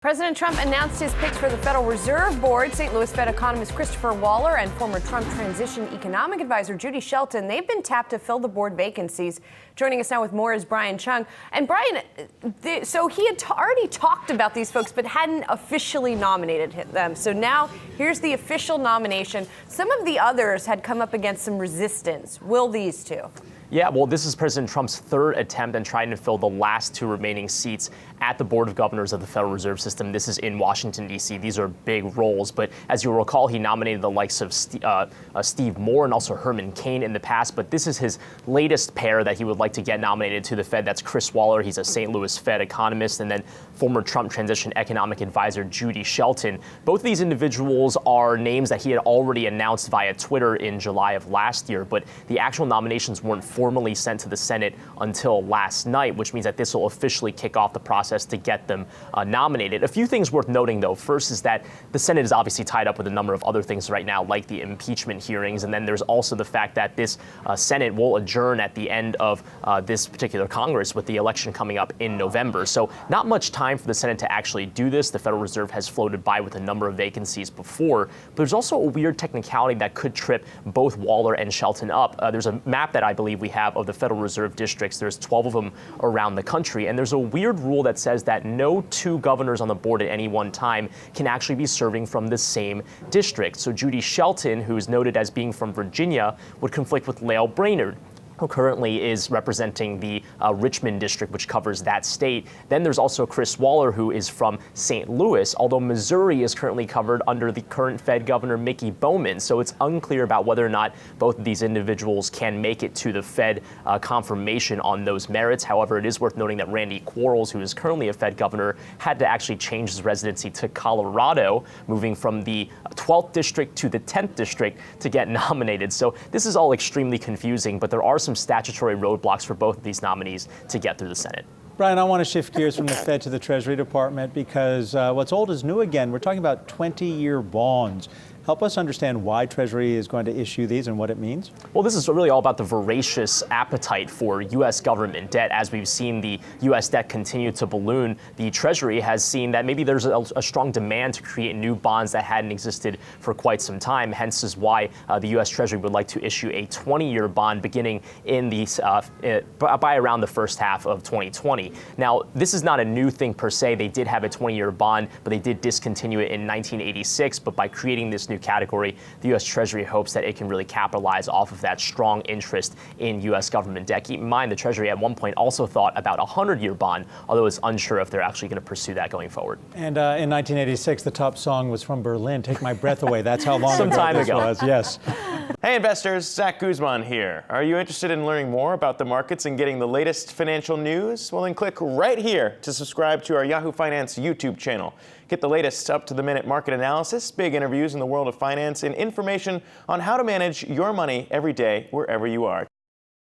President Trump announced his picks for the Federal Reserve Board. St. Louis Fed economist Christopher Waller and former Trump transition economic advisor Judy Shelton, they've been tapped to fill the board vacancies. Joining us now with more is Brian Cheung. And Brian, so he had already talked about these folks, but hadn't officially nominated them. So now here's the official nomination. Some of the others had come up against some resistance. Will these two? Yeah, well, this is President Trump's third attempt in trying to fill the last two remaining seats at the Board of Governors of the Federal Reserve System. This is in Washington, D.C. These are big roles, but as you'll recall, he nominated the likes of Steve Moore and also Herman Cain in the past, but this is his latest pair that he would like to get nominated to the Fed. That's Chris Waller. He's a St. Louis Fed economist, and then former Trump transition economic advisor Judy Shelton. Both of these individuals are names that he had already announced via Twitter in July of last year, but the actual nominations weren't formally sent to the Senate until last night, which means that this will officially kick off the process to get them nominated. A few things worth noting, though. First is that the Senate is obviously tied up with a number of other things right now, like the impeachment hearings, and then there's also the fact that this Senate will adjourn at the end of this particular Congress, with the election coming up in November. So not much time for the Senate to actually do this. The Federal Reserve has floated by with a number of vacancies before, but there's also a weird technicality that could trip both Waller and Shelton up. There's a map that I believe we have of the Federal Reserve districts. There's 12 of them around the country, and there's a weird rule that says that no two governors on the board at any one time can actually be serving from the same district. So Judy Shelton, who is noted as being from Virginia, would conflict with Lael Brainerd, who currently is representing the Richmond district, which covers that state. Then there's also Chris Waller, who is from St. Louis, although Missouri is currently covered under the current Fed Governor Mickey Bowman. So it's unclear about whether or not both of these individuals can make it to the Fed confirmation on those merits. However, it is worth noting that Randy Quarles, who is currently a Fed governor, had to actually change his residency to Colorado, moving from the 12th district to the 10th district to get nominated. So this is all extremely confusing, but there are some statutory roadblocks for both of these nominees to get through the Senate. Brian, I want to shift gears from the Fed to the Treasury Department because what's old is new again. We're talking about 20-year bonds. Help us understand why Treasury is going to issue these and what it means. Well, this is really all about the voracious appetite for U.S. government debt. As we've seen the U.S. debt continue to balloon, the Treasury has seen that maybe there's a strong demand to create new bonds that hadn't existed for quite some time. Hence is why the U.S. Treasury would like to issue a 20-year bond beginning in by around the first half of 2020. Now, this is not a new thing per se. They did have a 20-year bond, but they did discontinue it in 1986. But by creating this new category, the U.S. Treasury hopes that it can really capitalize off of that strong interest in U.S. government debt. Keep in mind, the Treasury at one point also thought about a 100-year bond, although it's unsure if they're actually going to pursue that going forward. And in 1986, the top song was from Berlin, Take My Breath Away. That's how long Some time ago. was. Yes. Hey investors, Zach Guzman here. Are you interested in learning more about the markets and getting the latest financial news? Well, then click right here to subscribe to our Yahoo Finance YouTube channel. Get the latest up-to-the-minute market analysis, big interviews in the world of finance, and information on how to manage your money every day wherever you are.